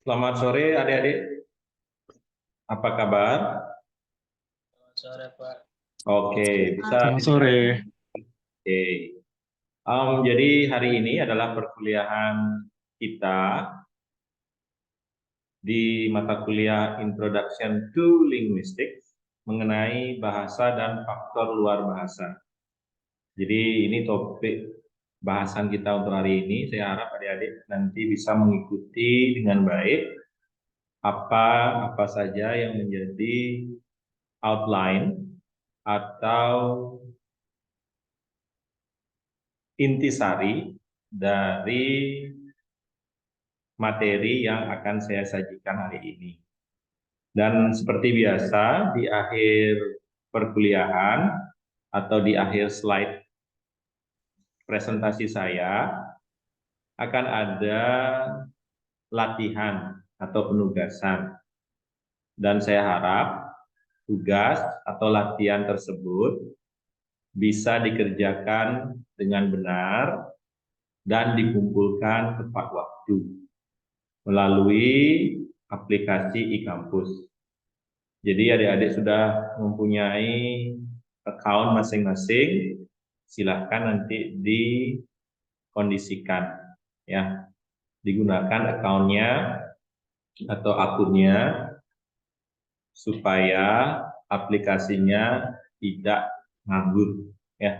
Selamat sore adik-adik, apa kabar? Selamat sore, Pak. Oke, bisa. Selamat sore. Oke. Jadi hari ini adalah perkuliahan kita di mata kuliah Introduction to Linguistics mengenai bahasa dan faktor luar bahasa. Jadi ini topik bahasan kita untuk hari ini. Saya harap adik-adik nanti bisa mengikuti dengan baik apa saja yang menjadi outline atau intisari dari materi yang akan saya sajikan hari ini. Dan seperti biasa, di akhir perkuliahan atau di akhir slide presentasi saya akan ada latihan atau penugasan. Dan saya harap tugas atau latihan tersebut bisa dikerjakan dengan benar dan dikumpulkan tepat waktu melalui aplikasi e-kampus. Jadi adik-adik sudah mempunyai account masing-masing, silahkan nanti dikondisikan, ya, digunakan accountnya atau akunnya supaya aplikasinya tidak nganggur, ya.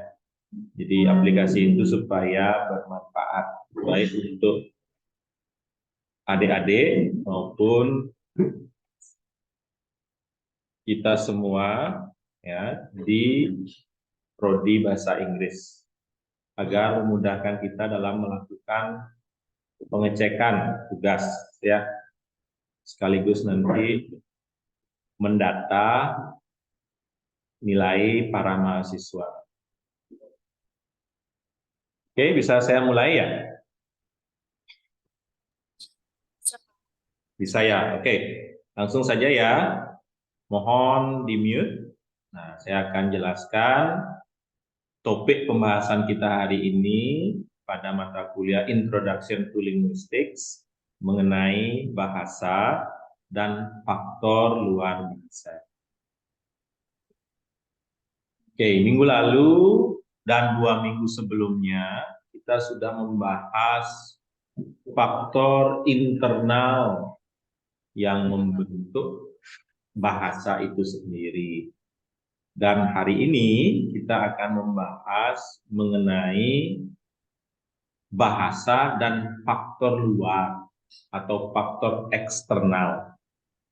Jadi aplikasi itu supaya bermanfaat baik untuk adik-adik maupun kita semua, ya, di prodi bahasa Inggris agar memudahkan kita dalam melakukan pengecekan tugas, ya, sekaligus nanti mendata nilai para mahasiswa. Oke, bisa saya mulai ya? Bisa ya? Oke, langsung saja ya. Mohon di-mute. Nah, saya akan jelaskan topik pembahasan kita hari ini pada mata kuliah Introduction to Linguistics mengenai bahasa dan faktor luar bahasa. Oke, minggu lalu dan 2 minggu sebelumnya kita sudah membahas faktor internal yang membentuk bahasa itu sendiri. Dan hari ini kita akan membahas mengenai bahasa dan faktor luar atau faktor eksternal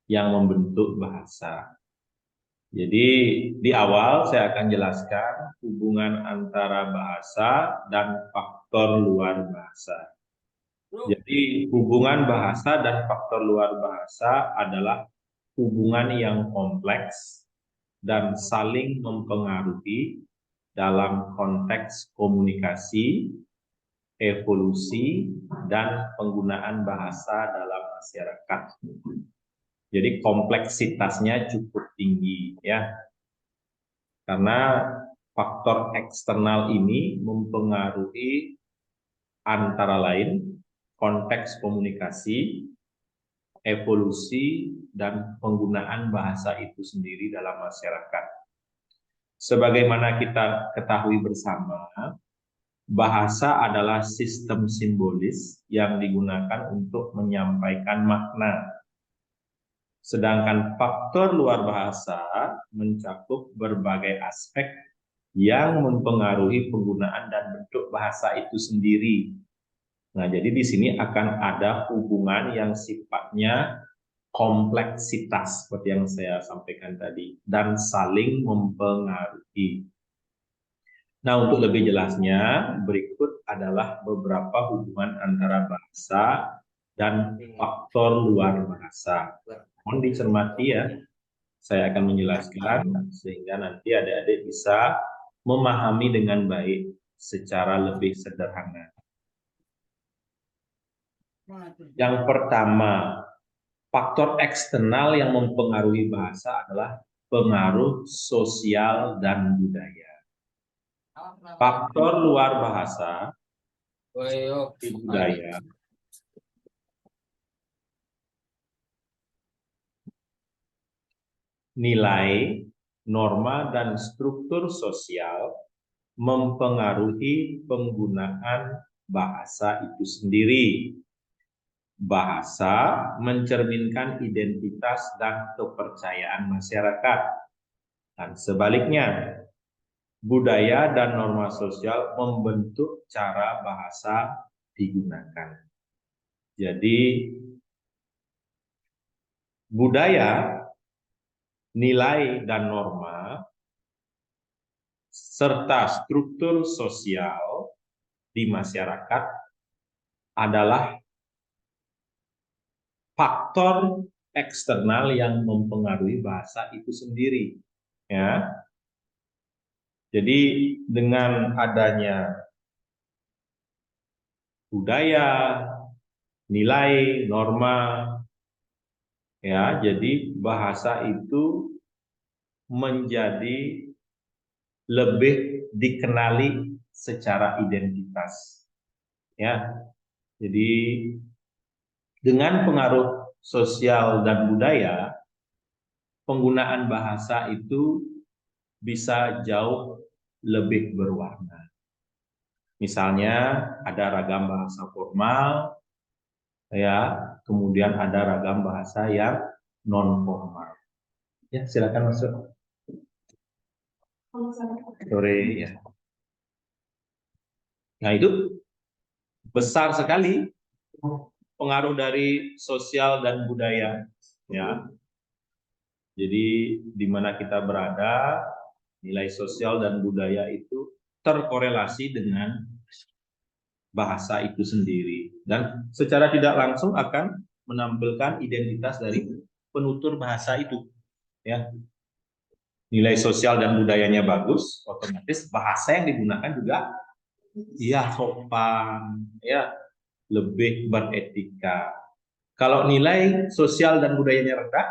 yang membentuk bahasa. Jadi di awal saya akan jelaskan hubungan antara bahasa dan faktor luar bahasa. Jadi hubungan bahasa dan faktor luar bahasa adalah hubungan yang kompleks dan saling mempengaruhi dalam konteks komunikasi, evolusi, dan penggunaan bahasa dalam masyarakat. Jadi kompleksitasnya cukup tinggi, ya, karena faktor eksternal ini mempengaruhi antara lain konteks komunikasi, evolusi, dan penggunaan bahasa itu sendiri dalam masyarakat. Sebagaimana kita ketahui bersama, bahasa adalah sistem simbolis yang digunakan untuk menyampaikan makna. Sedangkan faktor luar bahasa mencakup berbagai aspek yang mempengaruhi penggunaan dan bentuk bahasa itu sendiri. Nah, jadi di sini akan ada hubungan yang sifatnya kompleksitas seperti yang saya sampaikan tadi dan saling mempengaruhi. Nah, untuk lebih jelasnya berikut adalah beberapa hubungan antara bahasa dan faktor luar bahasa. Mohon dicermati ya, saya akan menjelaskan sehingga nanti adik-adik bisa memahami dengan baik secara lebih sederhana. Yang pertama, faktor eksternal yang mempengaruhi bahasa adalah pengaruh sosial dan budaya. Faktor luar bahasa di budaya nilai, norma, dan struktur sosial mempengaruhi penggunaan bahasa itu sendiri. Bahasa mencerminkan identitas dan kepercayaan masyarakat. Dan sebaliknya, budaya dan norma sosial membentuk cara bahasa digunakan. Jadi, budaya, nilai, dan norma, serta struktur sosial di masyarakat adalah faktor eksternal yang mempengaruhi bahasa itu sendiri. Ya, jadi dengan adanya budaya, nilai, norma, ya, jadi bahasa itu menjadi lebih dikenali secara identitas. Ya, jadi dengan pengaruh sosial dan budaya, penggunaan bahasa itu bisa jauh lebih berwarna. Misalnya ada ragam bahasa formal, ya, kemudian ada ragam bahasa yang non formal. Ya, silakan masuk. Sore ya. Nah, itu besar sekali pengaruh dari sosial dan budaya, ya. Jadi di mana kita berada, nilai sosial dan budaya itu terkorelasi dengan bahasa itu sendiri dan secara tidak langsung akan menampilkan identitas dari penutur bahasa itu, ya. Nilai sosial dan budayanya bagus, otomatis bahasa yang digunakan juga ya sopan, ya, lebih beretika. Kalau nilai sosial dan budayanya rendah,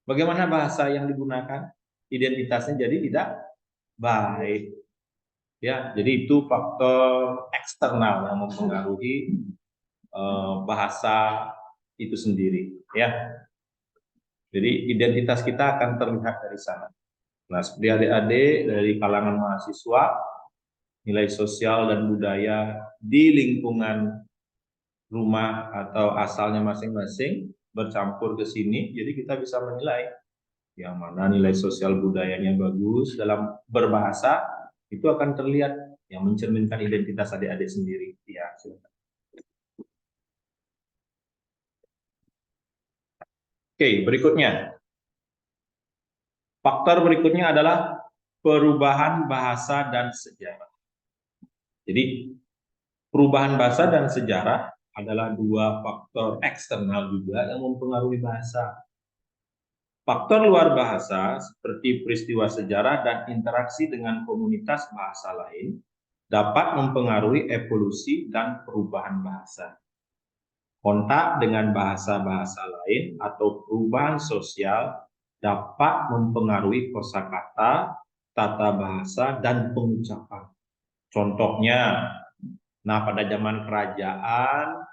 bagaimana bahasa yang digunakan? Identitasnya jadi tidak baik. Ya, jadi itu faktor eksternal yang mempengaruhi bahasa itu sendiri, ya. Jadi identitas kita akan terlihat dari sana. Nah, seperti adik-adik dari kalangan mahasiswa, nilai sosial dan budaya di lingkungan rumah atau asalnya masing-masing bercampur ke sini, jadi kita bisa menilai yang mana nilai sosial budayanya bagus dalam berbahasa, itu akan terlihat yang mencerminkan identitas adik-adik sendiri. Ya, silakan. Oke, berikutnya. Faktor berikutnya adalah perubahan bahasa dan sejarah. Jadi, perubahan bahasa dan sejarah adalah dua faktor eksternal juga yang mempengaruhi bahasa. Faktor luar bahasa seperti peristiwa sejarah dan interaksi dengan komunitas bahasa lain dapat mempengaruhi evolusi dan perubahan bahasa. Kontak dengan bahasa-bahasa lain atau perubahan sosial dapat mempengaruhi kosakata, tata bahasa, dan pengucapan. Contohnya, nah pada zaman kerajaan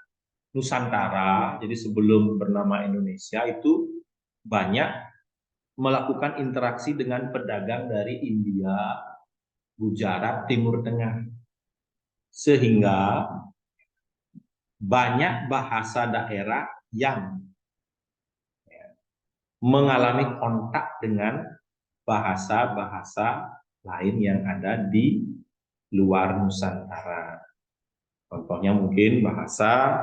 Nusantara, jadi sebelum bernama Indonesia itu banyak melakukan interaksi dengan pedagang dari India, Gujarat, Timur Tengah. Sehingga banyak bahasa daerah yang mengalami kontak dengan bahasa-bahasa lain yang ada di luar Nusantara. Contohnya mungkin bahasa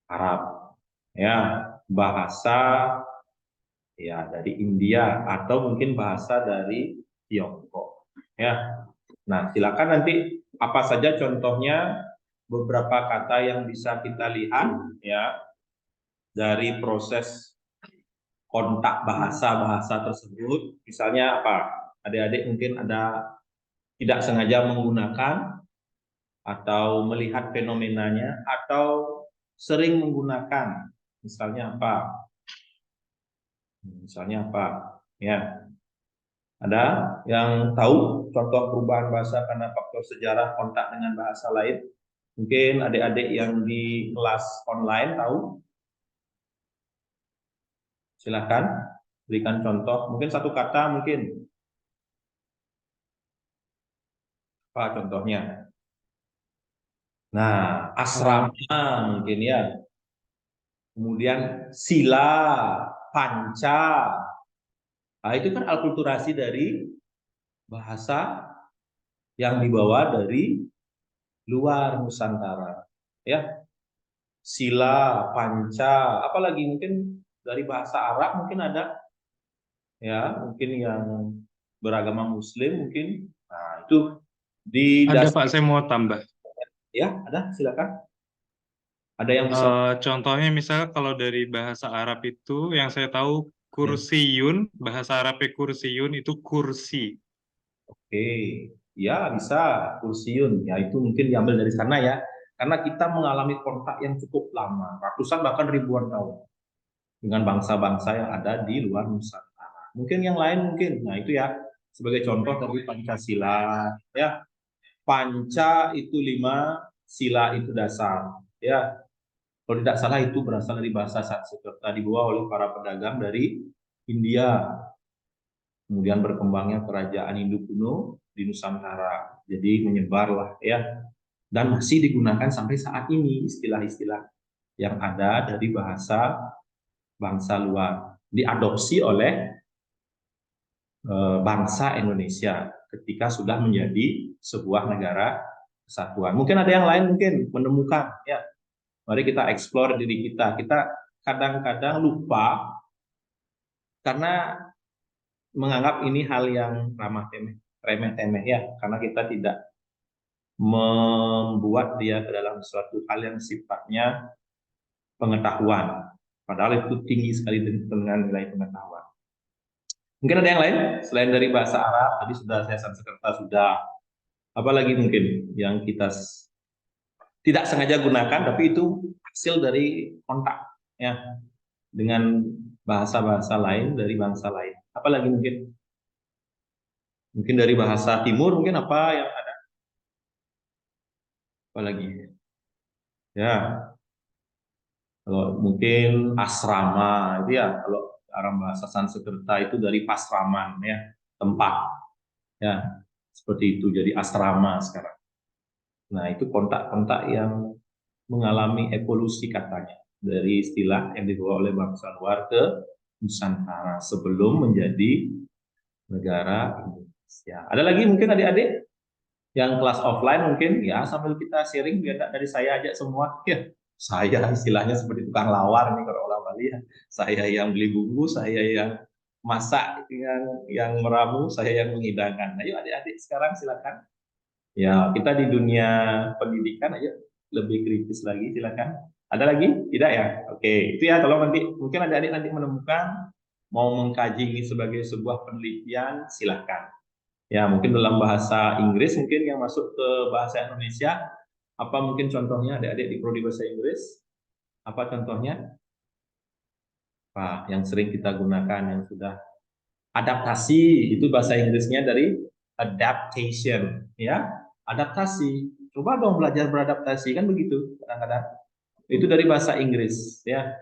Arab, ya, bahasa ya dari India atau mungkin bahasa dari Tiongkok, ya. Nah, silakan nanti apa saja contohnya beberapa kata yang bisa kita lihat, ya, dari proses kontak bahasa-bahasa tersebut. Misalnya apa? Adik-adik mungkin ada tidak sengaja menggunakan atau melihat fenomenanya atau sering menggunakan. Misalnya apa? Misalnya apa? Ya. Ada yang tahu contoh perubahan bahasa karena faktor sejarah kontak dengan bahasa lain? Mungkin adik-adik yang di kelas online tahu? Silakan berikan contoh. Mungkin satu kata mungkin. Apa contohnya? Nah, asrama mungkin ya. Kemudian sila, panca. Nah, itu kan alkulturasi dari bahasa yang dibawa dari luar Nusantara. Ya, sila, panca, apalagi mungkin dari bahasa Arab mungkin ada ya, mungkin yang beragama Muslim mungkin. Nah, itu di Ada dasar Pak, saya mau tambah. ya, ada silakan. Ada yang bisa Contohnya misalnya kalau dari bahasa Arab itu yang saya tahu ya. kursiyun, bahasa Arabnya kursiyun itu kursi. Oke, ya bisa kursiun. Ya itu mungkin diambil dari sana ya. Karena kita mengalami kontak yang cukup lama, ratusan bahkan ribuan tahun dengan bangsa-bangsa yang ada di luar Nusantara. Mungkin yang lain mungkin. Nah itu ya sebagai contoh tadi Pancasila. Ya Panca itu 5, sila itu dasar. Ya kalau tidak salah itu berasal dari bahasa Sanskerta dibawa oleh para pedagang dari India. Kemudian berkembangnya kerajaan Hindu kuno di Nusantara. Jadi menyebarlah ya, dan masih digunakan sampai saat ini istilah-istilah yang ada dari bahasa bangsa luar diadopsi oleh bangsa Indonesia ketika sudah menjadi sebuah negara kesatuan. Mungkin ada yang lain mungkin menemukan ya. Mari kita eksplor diri kita. Kita kadang-kadang lupa karena menganggap ini hal yang ramah temeh, remeh temeh ya, karena kita tidak membuat dia ke dalam suatu hal yang sifatnya pengetahuan. Padahal itu tinggi sekali dengan nilai pengetahuan. Mungkin ada yang lain selain dari bahasa Arab, tadi sudah saya Sanskerta sudah. Apalagi mungkin yang kita tidak sengaja gunakan, tapi itu hasil dari kontak ya dengan bahasa-bahasa lain dari bangsa lain. Apalagi mungkin? Mungkin dari bahasa Timur mungkin apa yang ada? Apalagi? Ya, kalau mungkin asrama itu ya, kalau dalam bahasa Sanskerta itu dari pasraman ya, tempat ya, seperti itu jadi asrama sekarang. Nah itu kontak-kontak yang mengalami evolusi katanya dari istilah yang dibawa oleh bangsa luar ke Nusantara sebelum menjadi negara Indonesia. Ada lagi mungkin adik-adik yang kelas offline mungkin ya sambil kita sharing biar dari saya aja semua ya. Saya istilahnya seperti tukang lawar nih kalau orang Bali ya. Saya yang beli bumbu, saya yang masak, yang meramu, saya yang menghidangkan. Ayo adik-adik sekarang silakan. Ya, kita di dunia pendidikan ayo lebih kritis lagi silakan. Ada lagi? Tidak ya? Oke, itu ya kalau nanti mungkin adik-adik nanti menemukan mau mengkaji ini sebagai sebuah penelitian silakan. Ya, mungkin dalam bahasa Inggris mungkin yang masuk ke bahasa Indonesia. Apa mungkin contohnya adik-adik di prodi bahasa Inggris? Apa contohnya? Pak, yang sering kita gunakan yang sudah adaptasi itu bahasa Inggrisnya dari adaptation, ya. Adaptasi. Coba dong belajar beradaptasi kan begitu kadang-kadang. Itu dari bahasa Inggris, ya.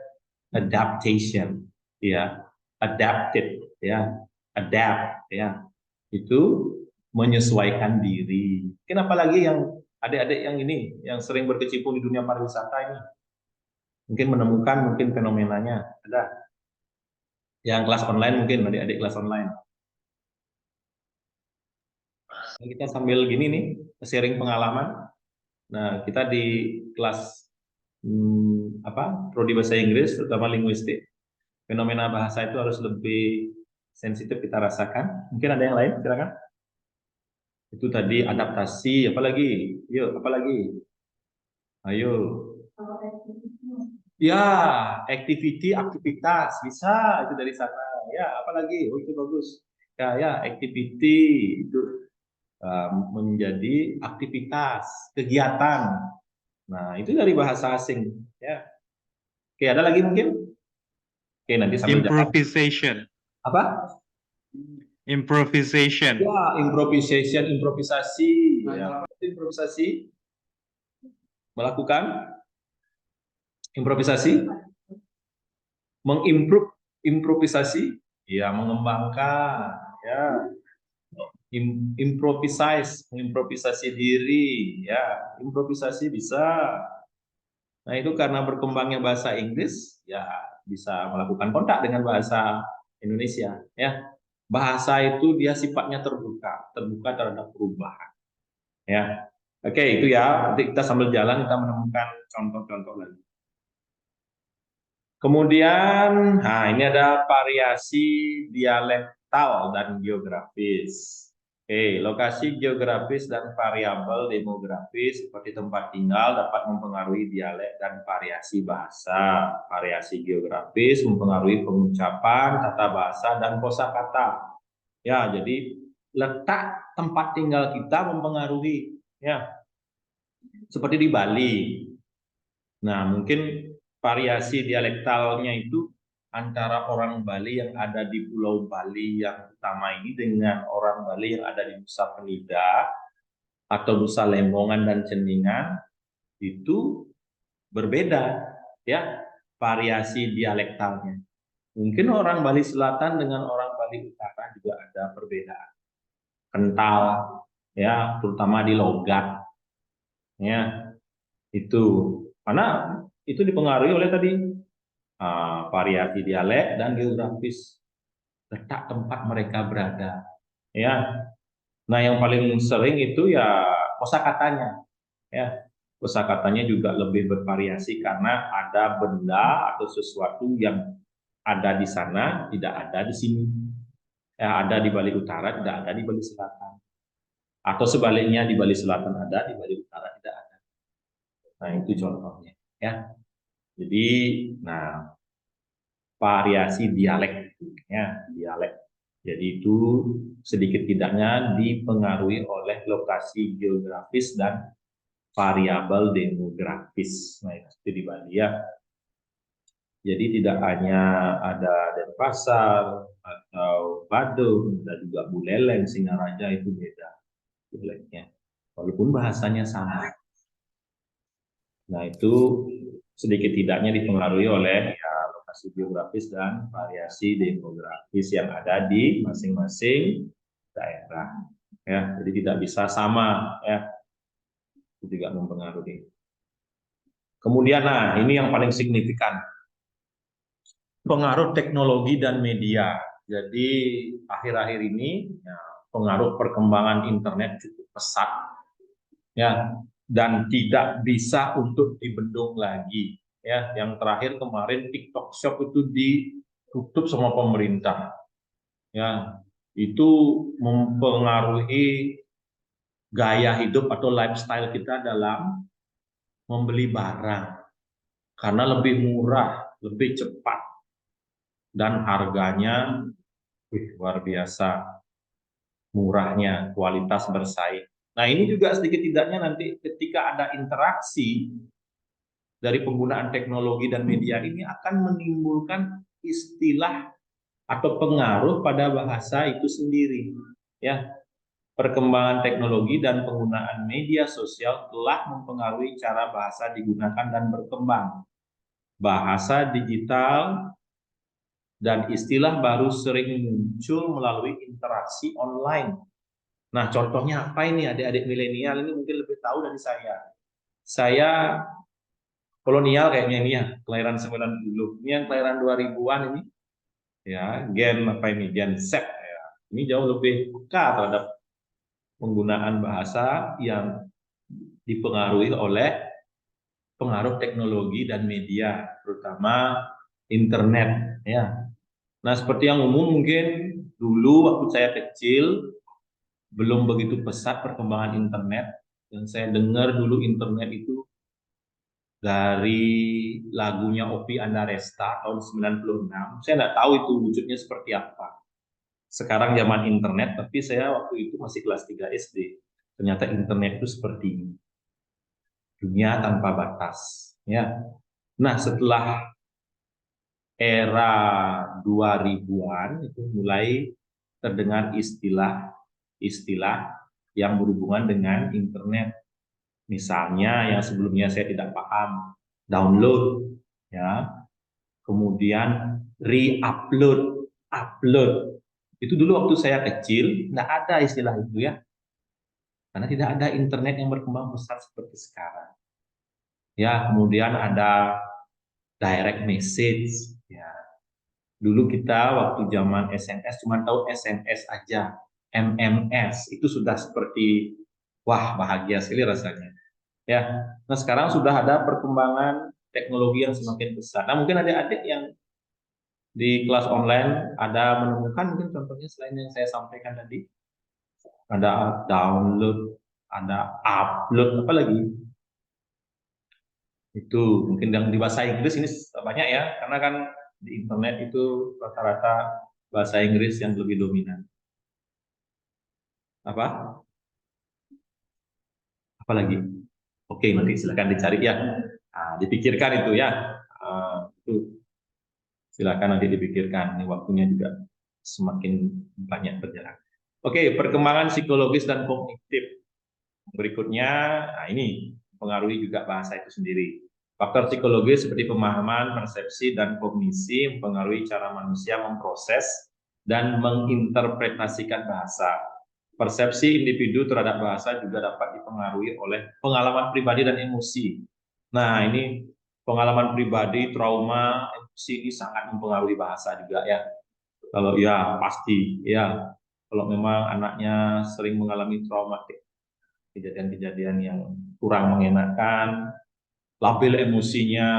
Adaptation, ya. Adapted, ya. Adapt, ya. Itu menyesuaikan diri. Kenapa lagi yang adik-adik yang ini yang sering berkecimpung di dunia pariwisata ini mungkin menemukan mungkin fenomenanya ada yang kelas online mungkin adik-adik kelas online. Nah, kita sambil gini nih sharing pengalaman. Nah kita di kelas prodi bahasa Inggris terutama linguistik fenomena bahasa itu harus lebih sensitif kita rasakan. Mungkin ada yang lain silakan. Itu tadi adaptasi, apalagi? Yuk, apalagi? Ayo. Ya, activity, aktivitas bisa itu dari sana. Ya, apalagi? Oh, itu bagus. Ya, ya, activity itu menjadi aktivitas, kegiatan. Nah, itu dari bahasa asing. Ya, oke, ada lagi mungkin? Oke, nanti sambil jalan. Improvisation. Apa? Improvisation. Ya, improvisation, improvisasi. Ya, improvisasi. Melakukan improvisasi, mengimprove improvisasi, ya mengembangkan, ya improvisasi diri, ya improvisasi bisa. Nah itu karena berkembangnya bahasa Inggris, ya bisa melakukan kontak dengan bahasa Indonesia, ya. Bahasa itu dia sifatnya terbuka, terbuka terhadap perubahan, ya. Oke, itu ya. Nanti kita sambil jalan kita menemukan contoh-contoh lagi. Kemudian, nah ini ada variasi dialektal dan geografis. Oke, lokasi geografis dan variabel demografis seperti tempat tinggal dapat mempengaruhi dialek dan variasi bahasa. Variasi geografis mempengaruhi pengucapan, tata bahasa, dan kosakata. Ya, jadi letak tempat tinggal kita mempengaruhi. Ya, seperti di Bali. Nah, mungkin variasi dialektalnya itu antara orang Bali yang ada di Pulau Bali yang utama ini dengan orang Bali yang ada di Nusa Penida atau Nusa Lembongan dan Ceningan itu berbeda, ya, variasi dialektalnya. Mungkin orang Bali Selatan dengan orang Bali Utara juga ada perbedaan kental, ya, terutama di logat, ya, itu karena itu dipengaruhi oleh tadi variasi dialek dan geografis letak tempat mereka berada, ya. Nah yang paling sering itu ya kosakatanya, ya. Kosakatanya juga lebih bervariasi karena ada benda atau sesuatu yang ada di sana tidak ada di sini, ya, ada di Bali Utara tidak ada di Bali Selatan, atau sebaliknya di Bali Selatan ada di Bali Utara tidak ada. Nah itu contohnya, ya. Jadi, nah variasi dialek, ya dialek. Jadi itu sedikit tidaknya dipengaruhi oleh lokasi geografis dan variabel demografis. Nah itu di Bali, ya. Jadi tidak hanya ada Denpasar atau Badung, ada juga Buleleng, Singaraja itu beda dialeknya, walaupun bahasanya sama. Nah itu sedikit tidaknya dipengaruhi oleh ya, lokasi geografis dan variasi demografis yang ada di masing-masing daerah. Ya, jadi tidak bisa sama, ya, itu juga mempengaruhi. Kemudian, nah ini yang paling signifikan, pengaruh teknologi dan media. Jadi akhir-akhir ini ya, pengaruh perkembangan internet cukup pesat, ya, dan tidak bisa untuk dibendung lagi, ya. Yang terakhir kemarin TikTok Shop itu ditutup sama pemerintah, ya. Itu mempengaruhi gaya hidup atau lifestyle kita dalam membeli barang karena lebih murah, lebih cepat, dan harganya luar biasa murahnya, kualitas bersaing. Nah ini juga sedikit tidaknya nanti ketika ada interaksi dari penggunaan teknologi dan media ini akan menimbulkan istilah atau pengaruh pada bahasa itu sendiri, ya. Perkembangan teknologi dan penggunaan media sosial telah mempengaruhi cara bahasa digunakan dan berkembang. Bahasa digital dan istilah baru sering muncul melalui interaksi online. Nah, contohnya apa ini adik-adik milenial ini mungkin lebih tahu dari saya. Saya kolonial kayaknya ini ya, kelahiran 90. Ini yang kelahiran 2000-an ini. Ya, gen apa ini? Gen Z ya. Ini jauh lebih peka terhadap penggunaan bahasa yang dipengaruhi oleh pengaruh teknologi dan media, terutama internet, ya. Nah, seperti yang umum mungkin dulu waktu saya kecil belum begitu pesat perkembangan internet. Yang saya dengar dulu internet itu dari lagunya Oppie Andaresta tahun 96. Saya nggak tahu itu wujudnya seperti apa. Sekarang zaman internet, tapi saya waktu itu masih kelas 3 SD. Ternyata internet itu seperti ini. Dunia tanpa batas. Ya. Nah, setelah era 2000-an itu mulai terdengar istilah-istilah yang berhubungan dengan internet. Misalnya yang sebelumnya saya tidak paham, download, ya, kemudian re-upload, upload. Itu dulu waktu saya kecil, nggak ada istilah itu ya. Karena tidak ada internet yang berkembang besar seperti sekarang. Ya, kemudian ada direct message. Ya, dulu kita waktu zaman SMS cuma tahu SMS aja, MMS itu sudah seperti wah bahagia sekali rasanya. Ya, nah sekarang sudah ada perkembangan teknologi yang semakin besar. Nah mungkin adik-adik yang di kelas online ada menemukan mungkin contohnya selain yang saya sampaikan tadi, ada download, ada upload, apa lagi? Itu mungkin yang di bahasa Inggris ini banyak ya, karena kan di internet itu rata-rata bahasa Inggris yang lebih dominan. Apa? Apalagi? Oke, nanti silakan dicari ya. Nah, dipikirkan itu ya. Itu silakan nanti dipikirkan. Ini waktunya juga semakin banyak berjalan. Oke, perkembangan psikologis dan kognitif. Berikutnya, nah ini mempengaruhi juga bahasa itu sendiri. Faktor psikologis seperti pemahaman, persepsi, dan kognisi mempengaruhi cara manusia memproses dan menginterpretasikan bahasa. Persepsi individu terhadap bahasa juga dapat dipengaruhi oleh pengalaman pribadi dan emosi. Nah, ini pengalaman pribadi, trauma, emosi ini sangat mempengaruhi bahasa juga ya. Kalau ya pasti ya, kalau memang anaknya sering mengalami traumatik, kejadian-kejadian yang kurang mengenakan, labil emosinya,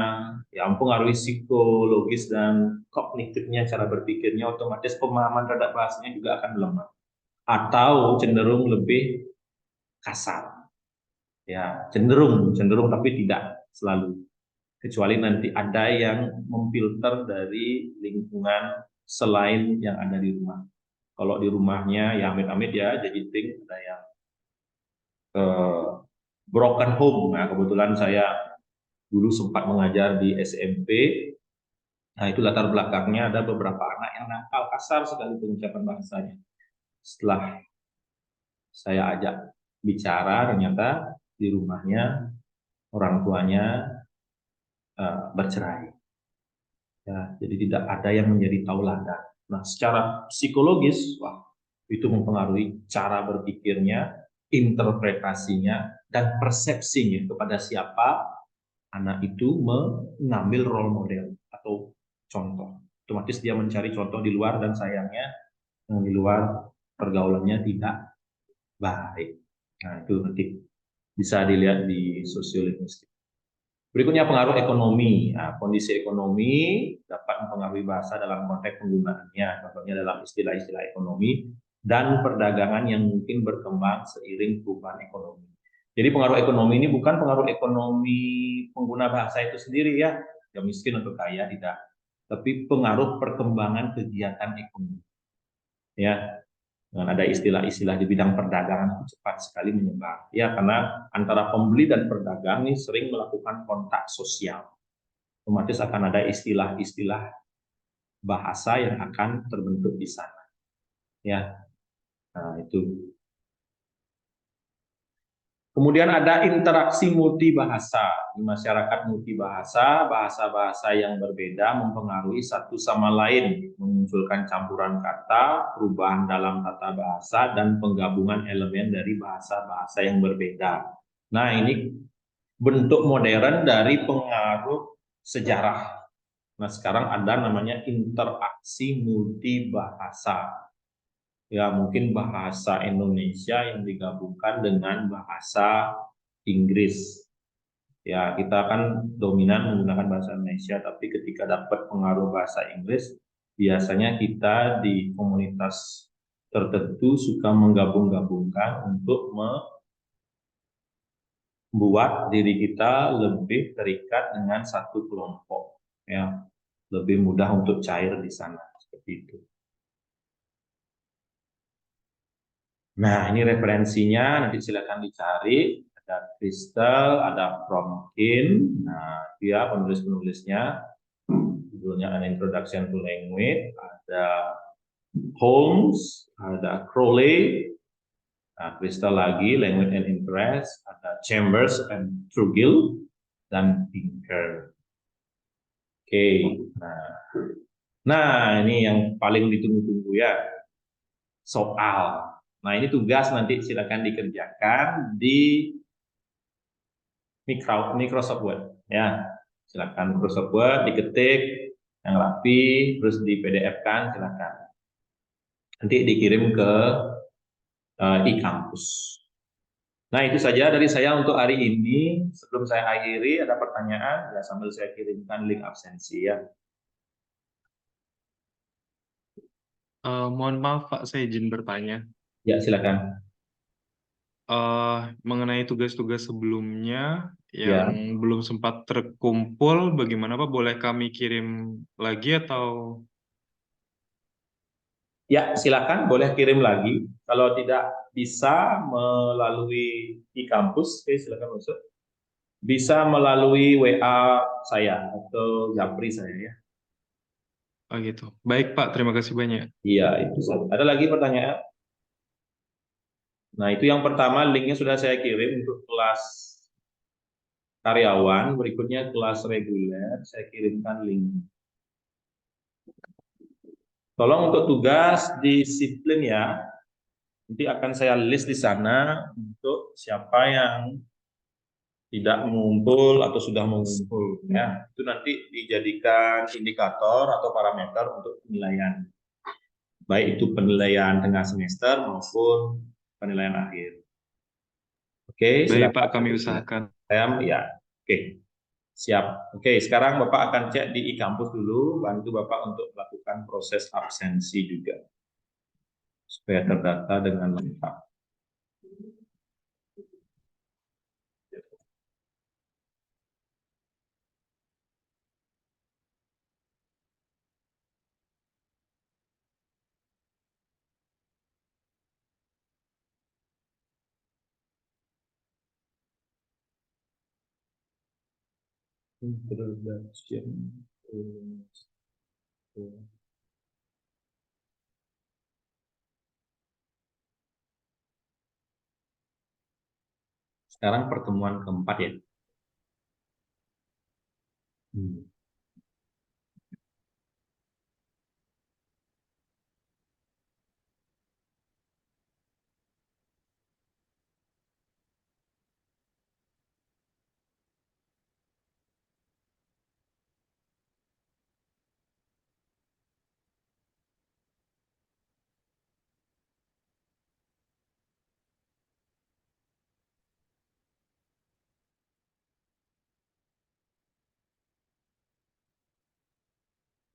ya mempengaruhi psikologis dan kognitifnya, cara berpikirnya, otomatis pemahaman terhadap bahasanya juga akan lemah atau cenderung lebih kasar. Ya, cenderung tapi tidak selalu. Kecuali nanti ada yang memfilter dari lingkungan selain yang ada di rumah. Kalau di rumahnya ya amit-amit ya jadi ada yang broken home. Nah, kebetulan saya dulu sempat mengajar di SMP. Nah, itu latar belakangnya ada beberapa anak yang nakal, kasar sekali pengucapan bahasanya. Setelah saya ajak bicara, ternyata di rumahnya orang tuanya bercerai. Ya, jadi tidak ada yang menjadi tauladan. Nah, secara psikologis, wah, itu mempengaruhi cara berpikirnya, interpretasinya, dan persepsinya kepada siapa anak itu mengambil role model atau contoh. Otomatis dia mencari contoh di luar dan sayangnya yang di luar pergaulannya tidak baik. Nah, itu nanti bisa dilihat di sosiolinguistik. Berikutnya pengaruh ekonomi. Nah, kondisi ekonomi dapat mempengaruhi bahasa dalam konteks penggunaannya. Contohnya dalam istilah-istilah ekonomi dan perdagangan yang mungkin berkembang seiring perubahan ekonomi. Jadi pengaruh ekonomi ini bukan pengaruh ekonomi pengguna bahasa itu sendiri ya, yang miskin atau kaya tidak, tapi pengaruh perkembangan kegiatan ekonomi. Ya, dengan ada istilah-istilah di bidang perdagangan itu cepat sekali menyebar. Ya, karena antara pembeli dan pedagang ini sering melakukan kontak sosial. Otomatis akan ada istilah-istilah bahasa yang akan terbentuk di sana. Ya, nah itu. Kemudian ada interaksi multibahasa. Di masyarakat multibahasa, bahasa-bahasa yang berbeda mempengaruhi satu sama lain, memunculkan campuran kata, perubahan dalam tata bahasa, dan penggabungan elemen dari bahasa-bahasa yang berbeda. Nah, ini bentuk modern dari pengaruh sejarah. Nah, sekarang ada namanya interaksi multibahasa. Ya mungkin bahasa Indonesia yang digabungkan dengan bahasa Inggris. Ya kita kan dominan menggunakan bahasa Indonesia, tapi ketika dapat pengaruh bahasa Inggris, biasanya kita di komunitas tertentu suka menggabung-gabungkan untuk membuat diri kita lebih terikat dengan satu kelompok. Ya, lebih mudah untuk cair di sana seperti itu. Nah, ini referensinya, nanti silakan dicari. Ada Crystal, ada Fromkin. Nah, dia penulis-penulisnya. Judulnya An Introduction to Language. Ada Holmes, ada Crowley. Nah, Crystal lagi, Language and Interest. Ada Chambers and Trugill. Dan Pinker. Oke. Nah, ini yang paling ditunggu-tunggu ya, soal. Nah, ini tugas nanti silakan dikerjakan di Microsoft Word ya. Silakan Microsoft Word diketik yang rapi, terus di PDF-kan silakan. Nanti dikirim ke e-kampus. Nah, itu saja dari saya untuk hari ini. Sebelum saya akhiri, ada pertanyaan ya, sambil saya kirimkan link absensi ya. Mohon maaf Pak, saya izin bertanya. Ya, silakan. Mengenai tugas-tugas sebelumnya Ya. yang belum sempat terkumpul, bagaimana Pak? Boleh kami kirim lagi atau? Ya, silakan boleh kirim lagi. Kalau tidak bisa melalui e-kampus, silakan masuk. Bisa melalui WA saya atau Japri saya ya. Oh gitu. Baik Pak, terima kasih banyak. Iya, itu saja. Ada lagi pertanyaan? Nah, itu yang pertama, linknya sudah saya kirim untuk kelas karyawan. Berikutnya kelas reguler, saya kirimkan link. Tolong untuk tugas disiplin ya. Nanti akan saya list di sana untuk siapa yang tidak mengumpul atau sudah mengumpul ya. Itu nanti dijadikan indikator atau parameter untuk penilaian. Baik itu penilaian tengah semester maupun penilaian akhir. Oke, Baik Pak, silakan. kami usahakan. Ya. Oke. Siap. Oke, sekarang Bapak akan cek di e-kampus dulu, bantu Bapak untuk melakukan proses absensi juga supaya terdata dengan lengkap. Introduction. Sekarang pertemuan keempat ya.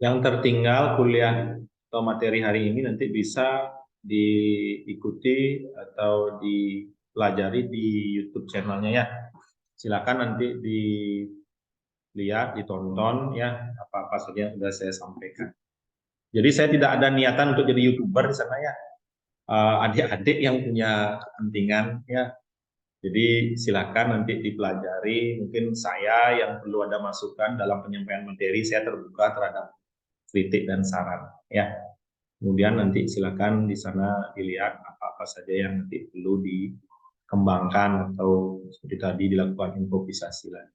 Yang tertinggal kuliah atau materi hari ini nanti bisa diikuti atau dipelajari di YouTube channelnya ya. Silakan nanti dilihat, ditonton ya apa-apa saja yang sudah saya sampaikan. Jadi saya tidak ada niatan untuk jadi YouTuber di sana ya. Adik-adik yang punya kepentingan ya. Jadi silakan nanti dipelajari. Mungkin saya yang perlu ada masukan dalam penyampaian materi, saya terbuka terhadap kritik dan saran ya. Kemudian nanti silakan di sana dilihat apa-apa saja yang nanti perlu dikembangkan atau seperti tadi dilakukan improvisasi lagi.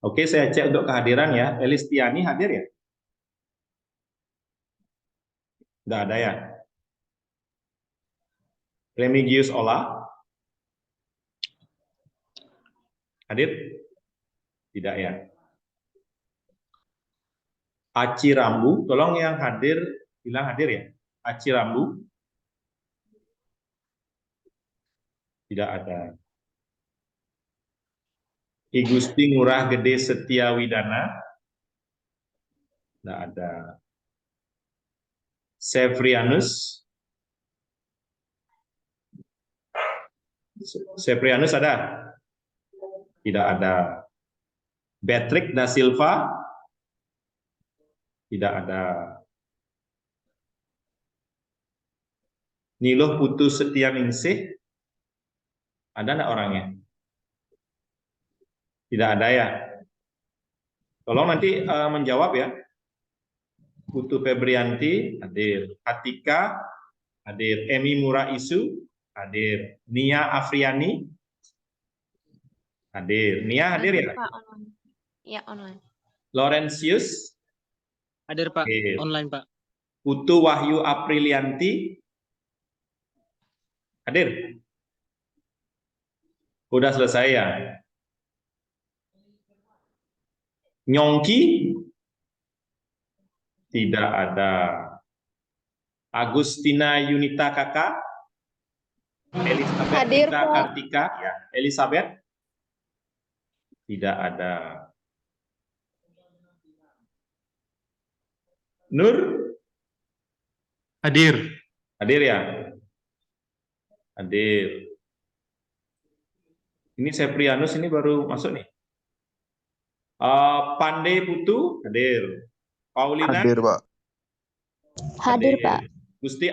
Oke, saya cek untuk kehadiran ya. Elistiani hadir ya? Tidak ada ya? Remigius Ola hadir? Tidak ya? Aci Rambu, tolong yang hadir bilang hadir ya. Aci Rambu tidak ada. I Gusti Ngurah Gede Setia Widana tidak ada. Sevrianus ada? Tidak ada. Patrick da Silva tidak ada. Niluh Putu Setianingsih ada enggak orangnya? Tidak ada ya. Tolong nanti menjawab ya. Putu Febrianti hadir. Atika hadir. Emi Mura Isu hadir. Nia Afriani hadir. Nia hadir ya? Pak, online. Ya, online. Laurentius Hadir Pak, Oke. online Pak. Putu Wahyu Aprilianti. Hadir? Udah selesai ya? Nyongki? Tidak ada. Agustina Yunita Kakak? Elizabeth Hadir, Rita Pak. Kartika? Ya. Elizabeth? Tidak ada. Nur? Hadir. Hadir ya? Hadir. Ini Seprianus ini baru masuk nih. Pandey Putu? Hadir. Paulina? Hadir, Pak. Gusti